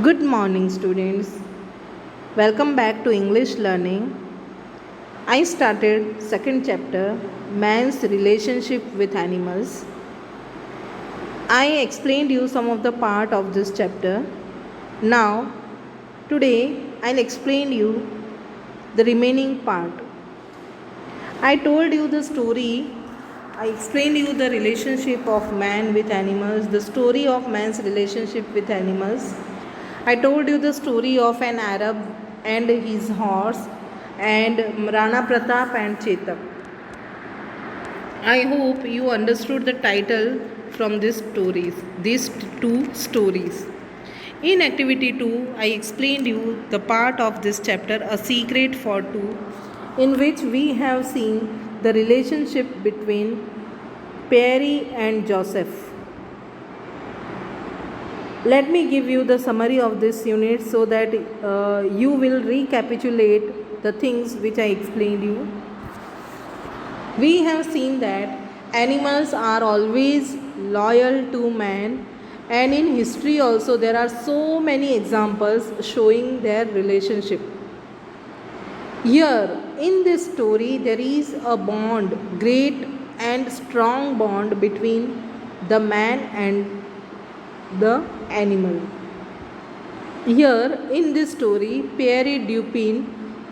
Good morning, students. Welcome back to English learning. I started second chapter, Man's Relationship with Animals. I explained you some of the part of this chapter. Now, today I'll explain you the remaining part. I told you the story. I explained you the relationship of man with animals, the story of man's relationship with animals. I told you the story of an Arab and his horse and Rana Pratap and Chetak. I hope you understood the title from these two stories. In activity 2, I explained you the part of this chapter, A Secret for Two, in which we have seen the relationship between Perry and Joseph. Let me give you the summary of this unit so that you will recapitulate the things which I explained you. We have seen that animals are always loyal to man, and in history also there are so many examples showing their relationship. Here in this story there is a bond, great and strong bond between the man and the animal. Here in this story, Pierre Dupin,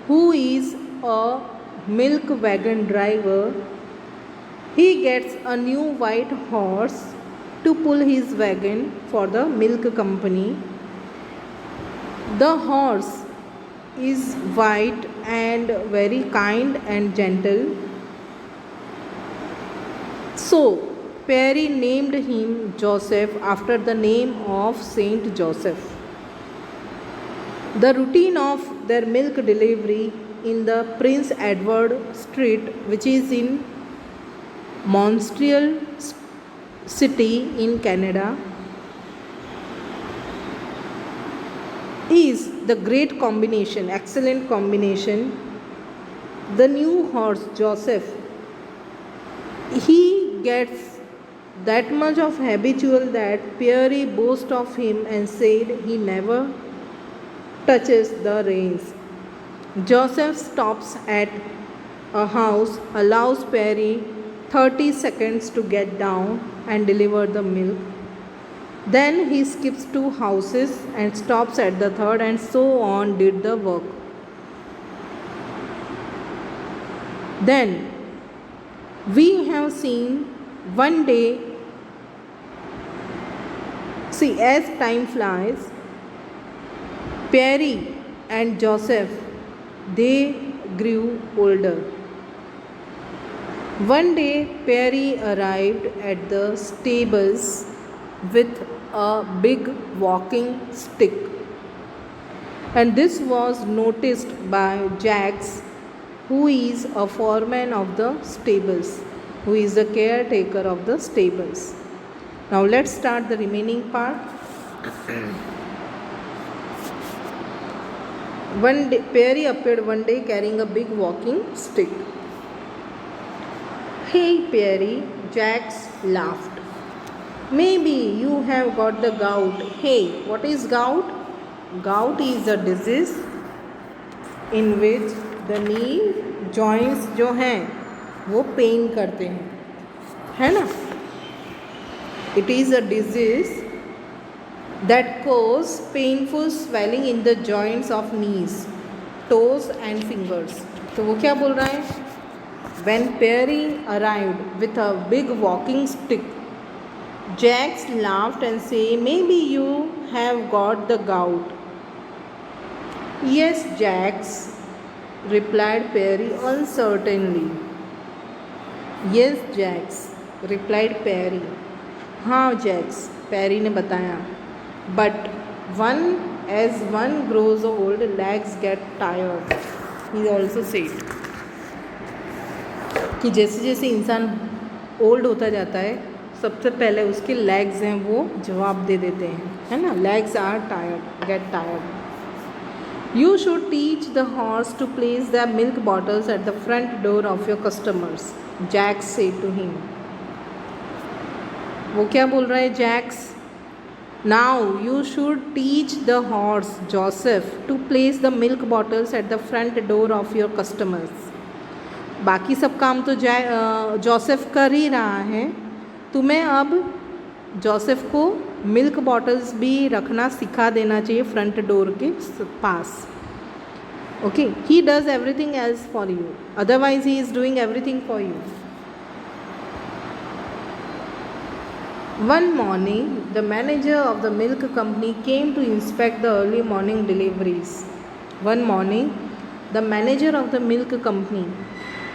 who is a milk wagon driver, he gets a new white horse to pull his wagon for the milk company. The horse is white and very kind and gentle. So, Perry named him Joseph after the name of Saint Joseph. The routine of their milk delivery in the Prince Edward Street, which is in Montreal City in Canada, is the great combination, excellent combination. The new horse Joseph, he gets that much of habitual that Pierre boasts of him and said he never touches the reins. Joseph stops at a house, allows Perry 30 seconds to get down and deliver the milk. Then he skips 2 houses and stops at the third, and so on did the work. Then we have seen one day, see, as time flies, Perry and Joseph, they grew older. One day Perry arrived at the stables with a big walking stick, and this was noticed by Jacques, who is a foreman of the stables, who is the caretaker of the stables. Now let's start the remaining part. One day, Perry appeared one day carrying a big walking stick. Hey Perry, Jacques laughed. Maybe you have got the gout. Hey, what is gout? Gout is a disease in which the knee joints जो हैं वो pen करते हैं, है ना? It is a disease that cause painful swelling in the joints of knees, toes and fingers. तो वो क्या बोल रहा है? When Perry arrived with a big walking stick, Jacques laughed and said, maybe you have got the gout. Yes, Jacques, replied Perry uncertainly. Yes, Jacques, replied Perry. हाँ Jacques, Perry ने बताया. But as one grows old, legs get tired. He also said कि जैसे जैसे इंसान old होता जाता है, सबसे पहले उसके लेग्स हैं वो जवाब दे देते हैं, है ना? Legs are tired, get tired. You should teach the horse to place the milk bottles at the front door of your customers, Jacques said to him. वो क्या बोल रहा है Jacques? Now you should teach the horse Joseph to place the milk bottles at the front door of your customers. बाकी सब काम तो Joseph कर ही रहा है, तुम्हें अब जोसेफ को मिल्क बॉटल्स भी रखना सिखा देना चाहिए फ्रंट डोर के पास. Okay, he does everything else for you, otherwise he is doing everything for you. One morning, the manager of the milk company came to inspect the early morning deliveries. One morning, the manager of the milk company,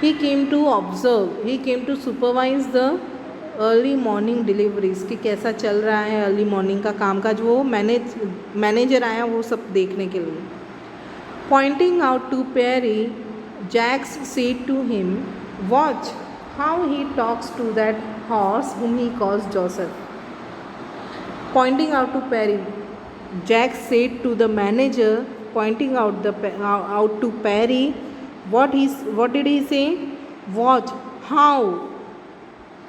he came to observe, he came to supervise the early morning deliveries कि कैसा चल रहा है early morning का काम काज. वो manager आया वो सब देखने के लिए. Pointing out to Perry, Jax said to him, "Watch how he talks to that horse whom he calls Joseph." Pointing out to Perry, Jack said to the manager, pointing out to Perry, what did he say? Watch how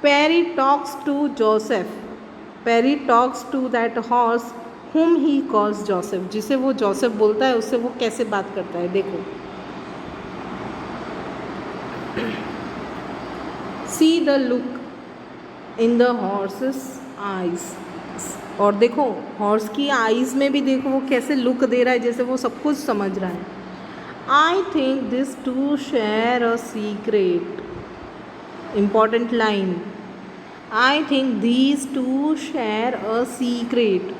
Perry talks to Joseph. Perry talks to that horse whom he calls Joseph. जिसे वो Joseph बोलता है उससे वो कैसे बात करता है, देखो. See the look in the horse's eyes. और देखो हॉर्स की आईज़ में भी देखो वो कैसे लुक दे रहा है, जैसे वो सब कुछ समझ रहा है. I think this to share a secret. Important line, I think these to share a secret.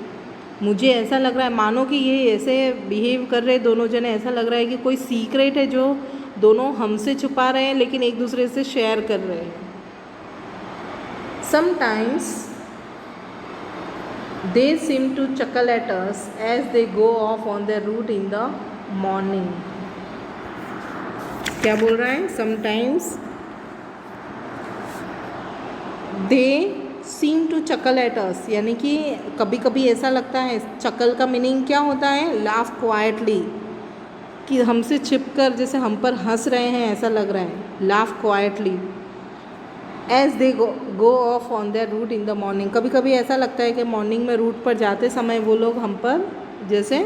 मुझे ऐसा लग रहा है मानो कि ये ऐसे बिहेव कर रहे दोनों जने, ऐसा लग रहा है कि कोई सीक्रेट है जो दोनों हमसे छुपा रहे हैं लेकिन एक दूसरे से शेयर कर रहे हैं. Sometimes they seem to chuckle at us as they go off on their route in the morning. क्या बोल रहा है? Sometimes they seem to chuckle at us, यानी कि कभी कभी ऐसा लगता है. चकल का मीनिंग क्या होता है? laugh quietly, कि हमसे छिपकर जैसे हम पर हंस रहे हैं ऐसा लग रहा है. laugh quietly as they go off on their route in the morning. कभी कभी ऐसा लगता है कि मॉर्निंग में रूट पर जाते समय वो लोग हम पर जैसे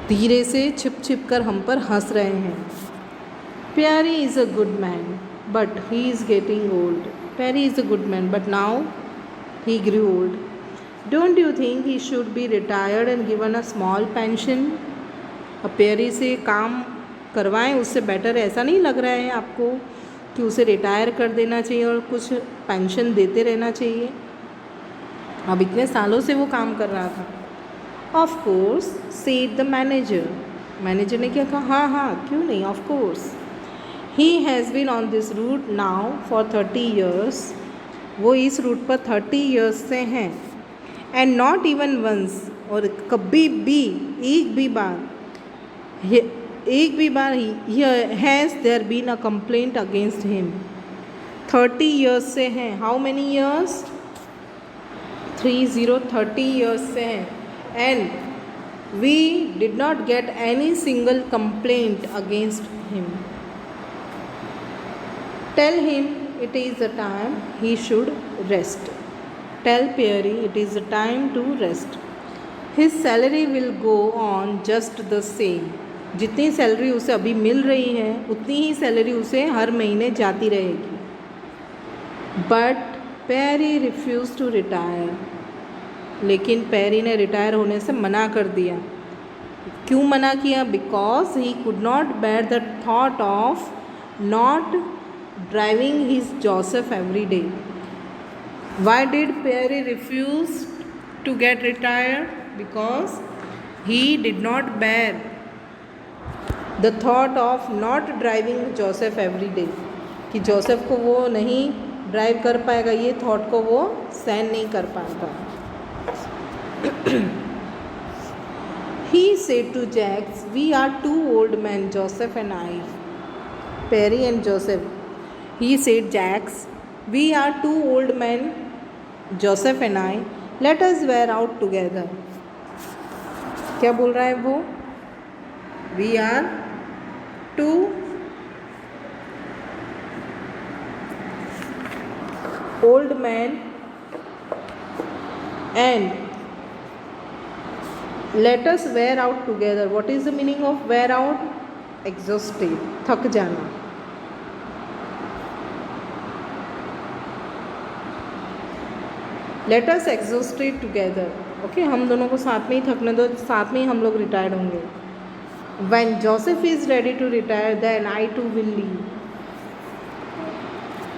धीरे से छिप कर हम पर हंस रहे हैं. Pierre is a good man but he is getting old. Pierre is a good man but now he grew old. Don't you think he should be retired and given a small pension. अब Pierre से काम करवाएं, उससे better ऐसा नहीं लग रहा है आपको कि उसे रिटायर कर देना चाहिए और कुछ पेंशन देते रहना चाहिए? अब इतने सालों से वो काम कर रहा था. Of course said the manager. Manager ने क्या कहा? हाँ हाँ क्यों नहीं, of course. He has been on this route now for 30 years. वो इस रूट पर 30 years से हैं. एंड नॉट इवन वंस, और कभी भी एक भी बार has there been a complaint against him. 30 years से हैं. How many years? 30 years से हैं. And we did not get any single complaint against him. Tell him it is a time he should rest. Tell Pierre it is a time to rest. His salary will go on just the same. जितनी salary उसे अभी मिल रही है उतनी ही salary उसे हर महीने जाती रहेगी. But Pierre refuse to retire. लेकिन पेरी ने रिटायर होने से मना कर दिया. क्यों मना किया? Because he could not bear the thought of not driving his Joseph every day. Why did Pierre refuse to get retire? Because he did not bear the thought of not driving Joseph every day. कि Joseph को वो नहीं drive कर पाएगा, ये thought को वो सहन नहीं कर पाता. He said to Jacques, we are too old man Joseph and I. Pierre and Joseph. He said Jacques, we are too old man Joseph and I, let us wear out together. क्या बोल रहा है वो? We are too old man and let us wear out together. What is the meaning of wear out? Exhausted, थक जाना. Let us exhausted together. Okay, हम दोनों को साथ में ही थकने दो, साथ में ही हम लोग रिटायर्ड होंगे. When Joseph is ready to retire then I too will leave.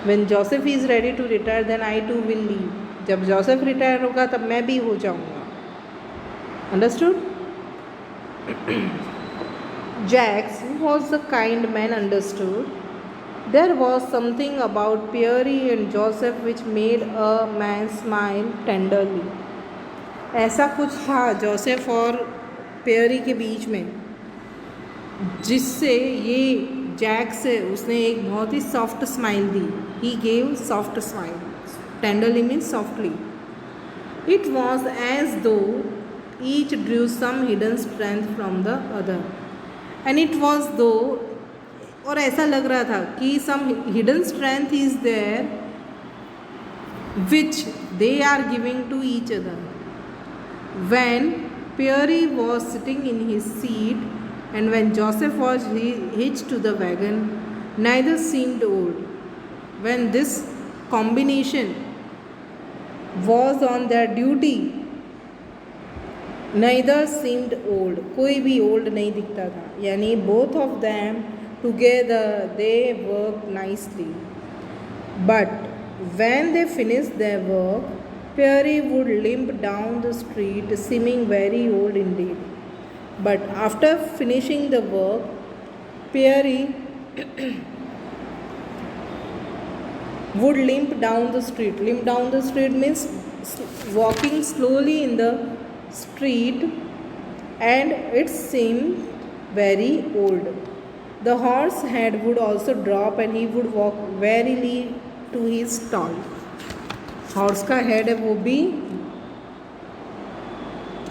When Joseph is ready to retire then I too will leave. जब जोसेफ रिटायर होगा तब मैं भी हो जाऊंगा. Understood? Jacques, who was the kind man, understood. There was something about Pierre and Joseph which made a man smile tenderly. ऐसा कुछ था जोसेफ और पियरी के बीच में जिससे ये जैक्स है उसने एक बहुत ही सॉफ्ट स्माइल दी. He gave soft smile. Tenderly means softly. It was as though each drew some hidden strength from the other. And it was though, और ऐसा लग रहा था कि some hidden strength is there which they are giving to each other. When Pierre was sitting in his seat and when Joseph was hitched to the wagon, neither seemed old. When this combination was on their duty, neither seemed old. कोई भी old नहीं दिखता था. यानी both of them together they worked nicely. But when they finished their work, Pierre would limp down the street, seeming very old indeed. But after finishing the work, Pierre would limp down the street. Limp down the street means walking slowly in the street, and it seemed very old. The horse head would also drop and he would walk warily to his stall. Horse का head है वो भी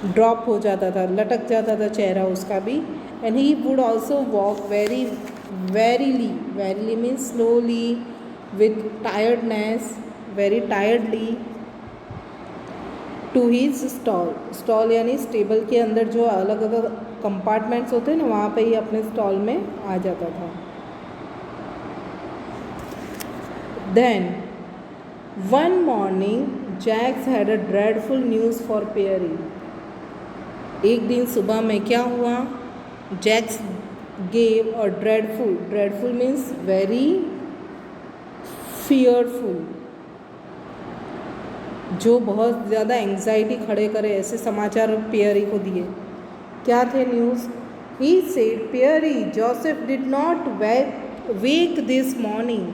drop हो जाता था, लटक जाता था चेहरा उसका भी. And he would also walk very wearily. Wearily means slowly with tiredness, very tiredly to his stall. Stall यानी स्टेबल के अंदर जो अलग अलग कंपार्टमेंट्स होते हैं ना, वहाँ पे ही अपने स्टॉल में आ जाता था. Then one morning Jacques had a dreadful news for Pierre. एक दिन सुबह में क्या हुआ? Jacques gave a dreadful. Dreadful means very fearful, जो बहुत ज़्यादा एंग्जाइटी खड़े करे ऐसे समाचार पियरी को दिए. क्या थे news? He said Pierre Joseph did not wake this morning.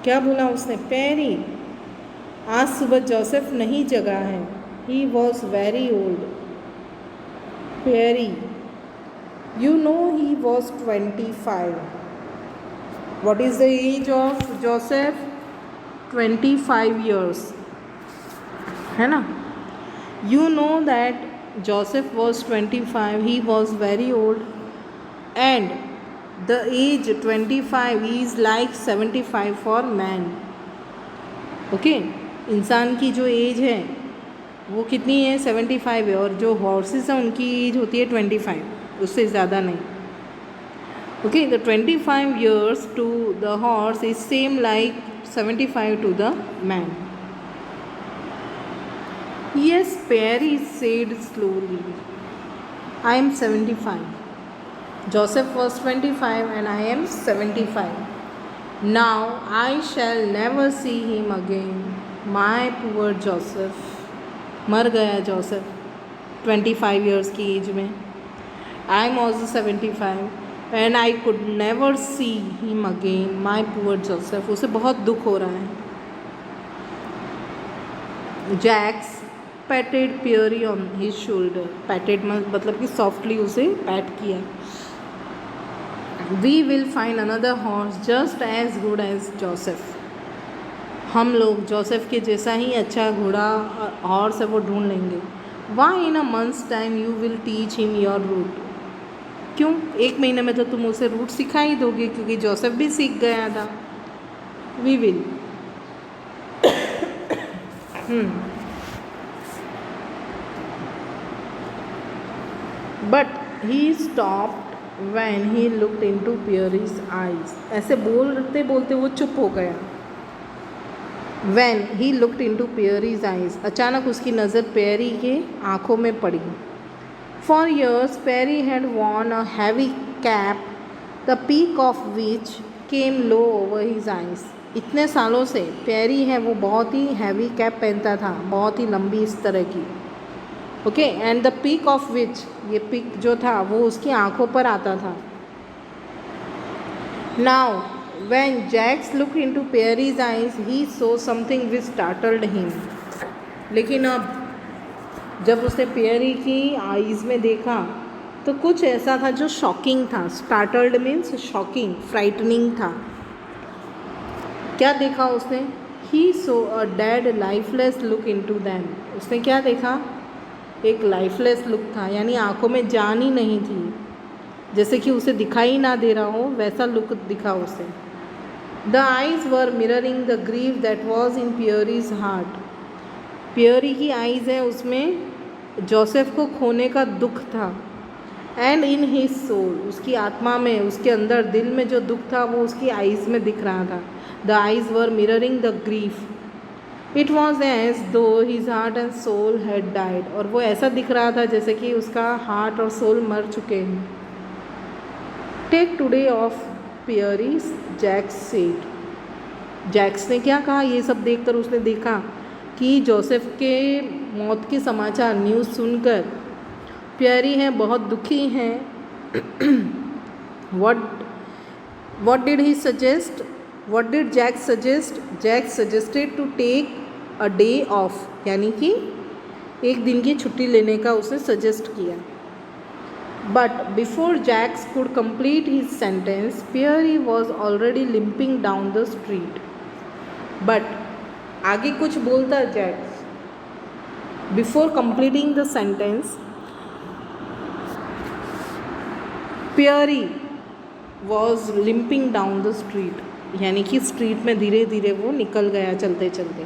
क्या बोला उसने? पियरी आज सुबह जोसेफ नहीं जगा है. He was very old. Pierre, you know he was 25. What is the age of Joseph? 25 years. है ना? You know that Joseph was 25. He was very old. And the age 25 is like 75 for man. Okay? इंसान की जो as है वो कितनी है? 75 है. और जो हॉर्सेस हैं उनकी एज होती है 25, उससे ज़्यादा नहीं. Okay, the 25 years to the horse is same like 75 to the man. Yes, Pierre said slowly, I am 75. Joseph was 25 and I am 75. Now I shall never see him again. My poor Joseph. मर गया Joseph 25 years की age में. I am also 75 and I could never see him again. My poor Joseph. उसे बहुत दुख हो रहा है. Jacques patted Pierre on his shoulder. Patted मतलब कि सॉफ्टली उसे पैट किया. We will find another horse just as good as Joseph. हम लोग जोसेफ के जैसा ही अच्छा घोड़ा हॉर्स है वो ढूंढ लेंगे. Why in a month's time you will teach him your route. क्यों? एक महीने में तो तुम उसे रूट सिखा ही दोगे क्योंकि जोसेफ भी सीख गया था. We will. But he stopped when he looked into Pierre's eyes. ऐसे बोलते बोलते वो चुप हो गया। When he looked into Pierre's eyes, अचानक उसकी नज़र पेरी के आँखों में पड़ी। For years Pierre had worn a heavy cap the peak of which came low over his eyes. इतने सालों से पेरी है वो बहुत ही हैवी कैप पहनता था, बहुत ही लंबी इस तरह की। Okay, and the peak of विच, ये पीक जो था वो उसकी आंखों पर आता था। Now when Jacques look into Pierre's eyes he saw something which startled him. लेकिन अब जब उसने पेरी की आईज में देखा तो कुछ ऐसा था जो शॉकिंग था। स्टार्टल्ड मीन्स शॉकिंग, फ्राइटनिंग था। क्या देखा उसने? He saw a dead lifeless look into them. उसने क्या देखा? एक लाइफलेस लुक था, यानी आंखों में जान ही नहीं थी, जैसे कि उसे दिखाई ना दे रहा हो, वैसा लुक दिखा उसे। The eyes were mirroring the grief that was in Pierre's heart. Pierre की आईज है, उसमें जोसेफ को खोने का दुख था। एंड इन हिज सोल, उसकी आत्मा में, उसके अंदर दिल में जो दुख था वो उसकी आईज में दिख रहा था। The eyes were mirroring the grief. It was as though his heart and soul had died. और वो ऐसा दिख रहा था जैसे कि उसका हार्ट और सोल मर चुके हैं। Take today off Pierre's, Jacques said. Jacques ने क्या कहा? ये सब देखकर उसने देखा कि जोसेफ के मौत के समाचार, न्यूज़ सुनकर पियरी हैं बहुत दुखी हैं। what did he suggest? What did Jack suggest? Jack suggested to take a day off, यानी कि एक दिन की छुट्टी लेने का उसने सजेस्ट किया। But before Jacques could complete his sentence, Pierre was already limping down the street. But आगे कुछ बोलता Jacques, before completing the sentence, Pierre was limping down the street, यानी कि स्ट्रीट में धीरे धीरे वो निकल गया चलते चलते।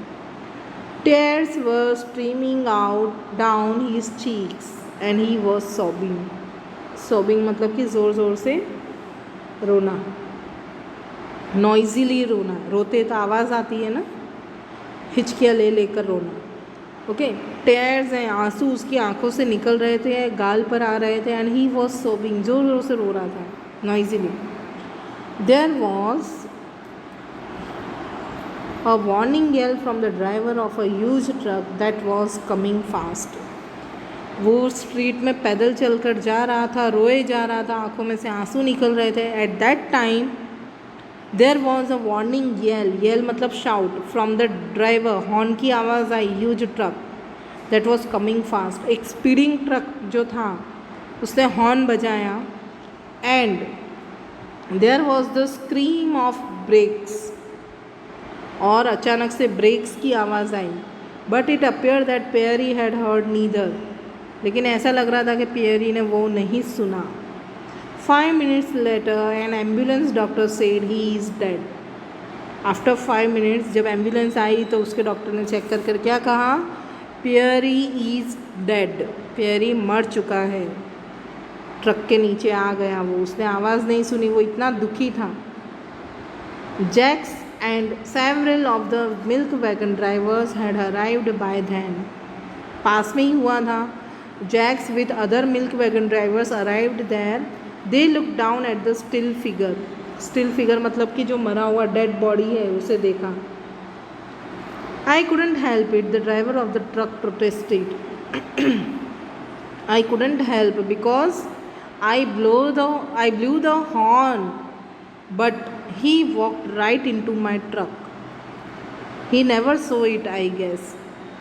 Tears were streaming out down his cheeks and he was sobbing. Sobbing मतलब कि ज़ोर ज़ोर से रोना, नॉइजीली रोना। रोते तो आवाज़ आती है ना, हिचकियाँ ले लेकर रोना। ओके, टेयर्स हैं, आंसू उसकी आंखों से निकल रहे थे, गाल पर आ रहे थे। एंड ही वॉज सोबिंग, ज़ोर ज़ोर से रो रहा था, noisily. There was a warning yell from the driver of a huge truck that was coming fast. वो स्ट्रीट में पैदल चलकर जा रहा था, रोए जा रहा था, आंखों में से आंसू निकल रहे थे। At that time there was a warning yell, yell मतलब shout, from the driver, horn की आवाज़ आई, huge truck that was coming fast. एक स्पीडिंग ट्रक जो था उसने हॉर्न बजाया। And there was the scream of brakes, और अचानक से ब्रेक्स की आवाज़ आई। But it appear that Pierre had heard neither, लेकिन ऐसा लग रहा था कि पेयरी ने वो नहीं सुना। 5 minutes later an ambulance doctor said he is dead. After 5 minutes जब एम्बुलेंस आई तो उसके डॉक्टर ने चेक कर क्या कहा? पियरी इज़ डेड, पियरी मर चुका है। ट्रक के नीचे आ गया वो, उसने आवाज़ नहीं सुनी, वो इतना दुखी था। Jacques and several of the milk wagon drivers had arrived by then. पास में ही हुआ था। Jacques with other milk wagon drivers arrived there. They look down at the still figure. Still figure मतलब कि जो मरा हुआ डेड बॉडी है उसे देखा। I couldn't help it, the driver of the truck protested. I couldn't help because I blew the horn but he walked right into my truck. He never saw it I guess.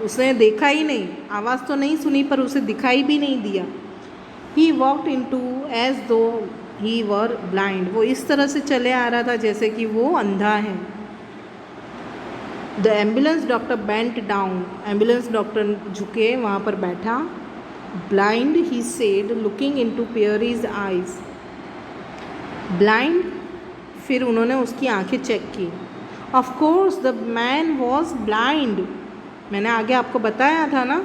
उसने देखा ही नहीं, आवाज़ तो नहीं सुनी पर उसे दिखाई भी नहीं दिया। He walked into as though he were blind. वो इस तरह से चले आ रहा था जैसे कि वो अंधा है। The ambulance doctor bent down. Ambulance doctor झुके, वहाँ पर बैठा। Blind, he said, looking into Pierre's eyes. Blind? फिर उन्होंने उसकी आंखें चेक की। Of course, the man was blind. मैंने आगे आपको बताया था ना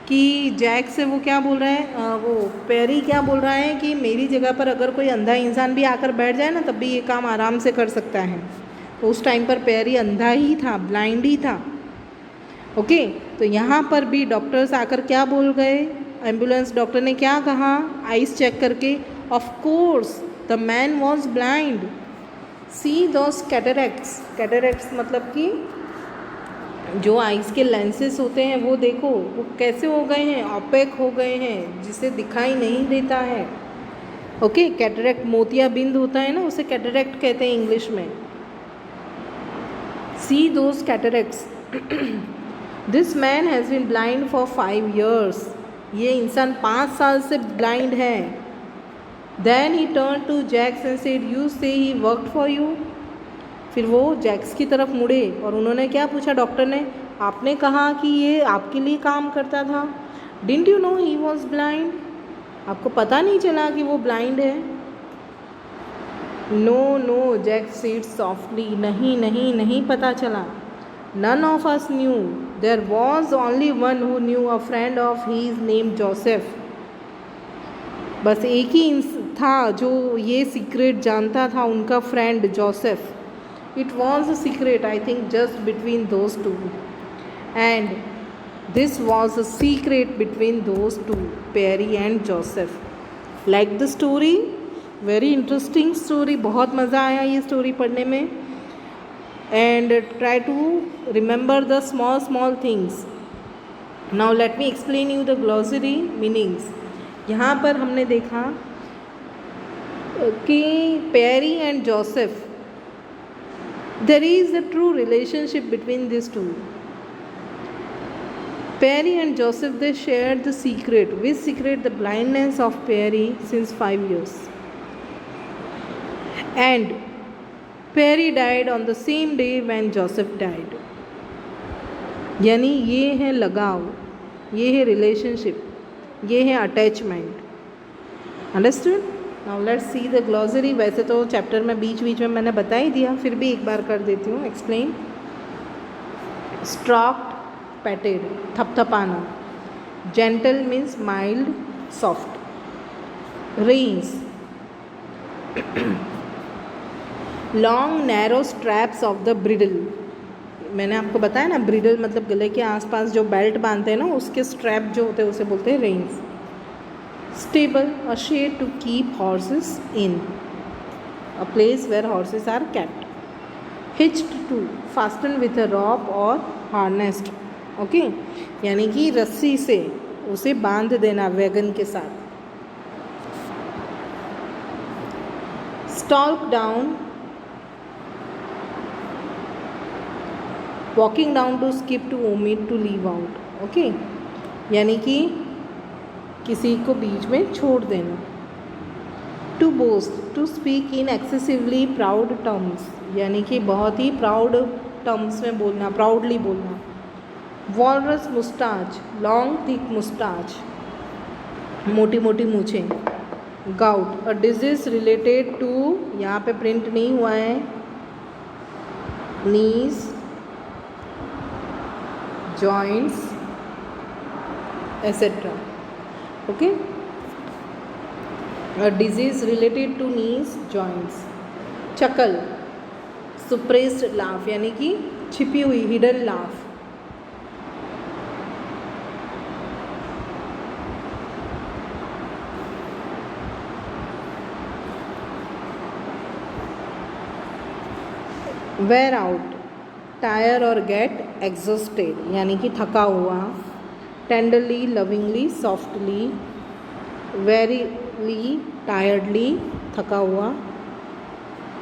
कि जैक से वो क्या बोल रहा है, वो पेरी क्या बोल रहा है कि मेरी जगह पर अगर कोई अंधा इंसान भी आकर बैठ जाए ना तब भी ये काम आराम से कर सकता है। तो उस टाइम पर पेरी अंधा ही था, ब्लाइंड ही था। ओके, तो यहाँ पर भी डॉक्टर्स आकर क्या बोल गए, एम्बुलेंस डॉक्टर ने क्या कहा आइस चेक करके, of course the man was blind, see those cataracts. Cataracts मतलब कि जो आइस के लेंसेस होते हैं वो देखो वो कैसे हो गए हैं, ऑपेक हो गए हैं, जिसे दिखाई नहीं देता है। ओके, कैटरैक्ट मोतियाबिंद होता है ना, उसे कैटरैक्ट कहते हैं इंग्लिश में। See those cataracts, this man has been blind for 5 years। ये इंसान 5 साल से ब्लाइंड है। Then he turn to Jacks and said, you say he worked for you. फिर वो जैक्स की तरफ मुड़े और उन्होंने क्या पूछा डॉक्टर ने, आपने कहा कि ये आपके लिए काम करता था। Didn't you know he was blind, आपको पता नहीं चला कि वो ब्लाइंड है। No no, Jacks said softly, नहीं नहीं नहीं पता चला। None of us knew, there was only one who knew, a friend of his name Joseph. बस एक ही था जो ये सीक्रेट जानता था, उनका friend Joseph. It was a secret, I think, just between those two. And this was a secret between those two, Perry and Joseph. Like the story? Very interesting story. बहुत मज़ा आया ये स्टोरी पढ़ने में. And try to remember the small things. Now let me explain you the glossary meanings. यहाँ पर हमने देखा कि Perry and Joseph, there is a true relationship between these two. Perry and Joseph, they shared the secret. Which secret? The blindness of Perry since 5 years. And Perry died on the same day when Joseph died. यानी ये है लगाव, ये है relationship, ये है attachment. Understood? Now let's see the glossary. वैसे तो चैप्टर में बीच में मैंने बता ही दिया, फिर भी एक बार कर देती हूँ एक्सप्लेन। स्ट्रॉक्ड, पैटेड, थपथपाना। Gentle means mild, soft. Reins, long narrow straps of the bridle. मैंने आपको बताया ना, ब्रिडल मतलब गले के आसपास जो बेल्ट बांधते हैं ना, उसके स्ट्रैप जो होते हैं उसे बोलते हैं Reigns. Stable, a shade to keep horses in, a place where horses are kept. Hitched to, fastened with a rope or harnessed. Okay, यानी कि रस्सी से उसे बांध देना वैगन के साथ। Stalk down, walking down to skip to omit to leave out. Okay, यानी कि किसी को बीच में छोड़ देना। To boast, to speak in excessively proud terms, यानी कि बहुत ही प्राउड टर्म्स में बोलना, प्राउडली बोलना। Walrus moustache, long thick moustache, मोटी मोटी मूछें। Gout, a disease related to, यहाँ पे प्रिंट नहीं हुआ है, knees, joints etcetera. Okay, a disease related to knees, joints. chuckle, suppressed laugh, यानी कि छिपी हुई, hidden laugh. wear out, tire or get exhausted, यानी कि थका हुआ। tenderly, lovingly, softly, wearily, tiredly, थका हुआ।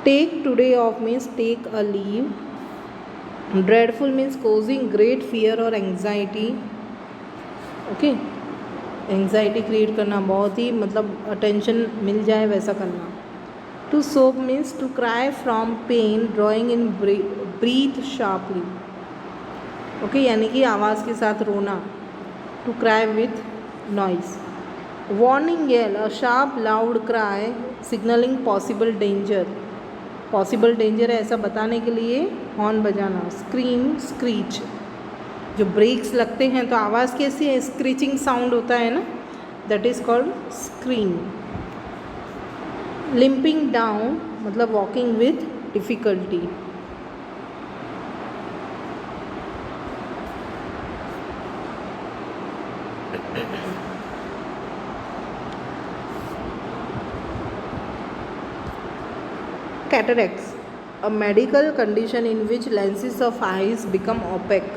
take today off means take a leave. dreadful means causing great fear or anxiety. okay, anxiety create करना, बहुत ही मतलब attention मिल जाए वैसा करना। to sob means to cry from pain, drawing in breath sharply. okay, यानी कि आवाज़ के साथ रोना। to cry with noise. warning yell, a sharp loud cry signaling possible danger. possible danger है ऐसा बताने के लिए हॉर्न बजाना। scream, screech. जो ब्रेक्स लगते हैं तो आवाज़ कैसी है, स्क्रीचिंग साउंड होता है ना, that is called scream. Limping down मतलब walking with difficulty. Cataracts, a medical condition in which lenses of eyes become opaque.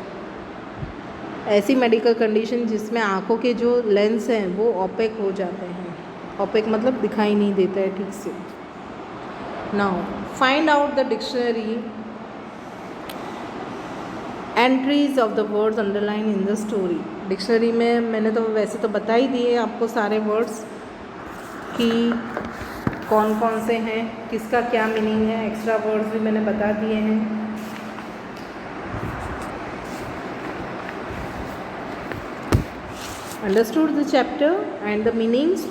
ऐसी मेडिकल कंडीशन जिसमें आँखों के जो लेंस हैं वो ओपेक हो जाते हैं. ओपेक मतलब दिखाई नहीं देता है ठीक से. Now find out the dictionary entries of the words underline in the story. Dictionary में मैंने तो वैसे तो बता ही दिए आपको सारे वर्ड्स कि कौन कौन से हैं, किसका क्या मीनिंग है. एक्स्ट्रा वर्ड्स भी मैंने बता दिए हैं. Understood the chapter and the meanings.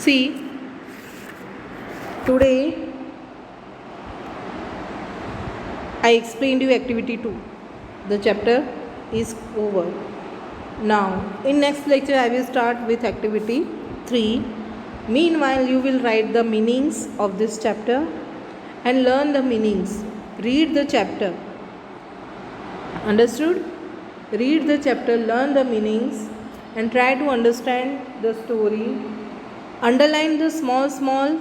See today I explained you activity 2. The chapter is over. Now in next lecture I will start with activity 3. Meanwhile you will write the meanings of this chapter and learn the meanings. Read the chapter. Understood? Read the chapter, learn the meanings and try to understand the story. Underline the small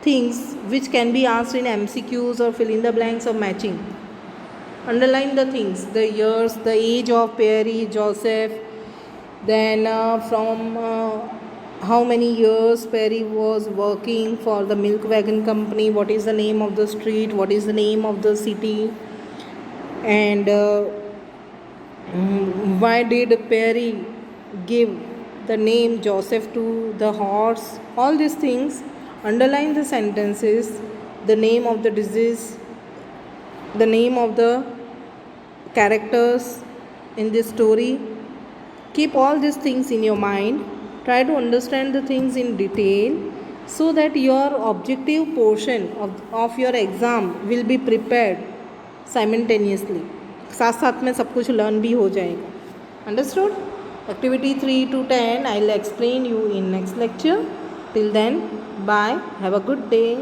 things which can be asked in MCQs or fill in the blanks of matching. Underline the things, the years, the age of Perry, Joseph, then from how many years Perry was working for the milk wagon company, what is the name of the street, what is the name of the city, and why did Perry give the name Joseph to the horse. All these things. Underline the sentences, the name of the disease, the name of the characters in this story. Keep all these things in your mind. Try to understand the things in detail so that your objective portion of your exam will be prepared simultaneously. साथ साथ में सब कुछ learn भी हो जाएगा. Understood? Activity 3 to 10 I will explain you in next lecture. Till then, bye. Have a good day.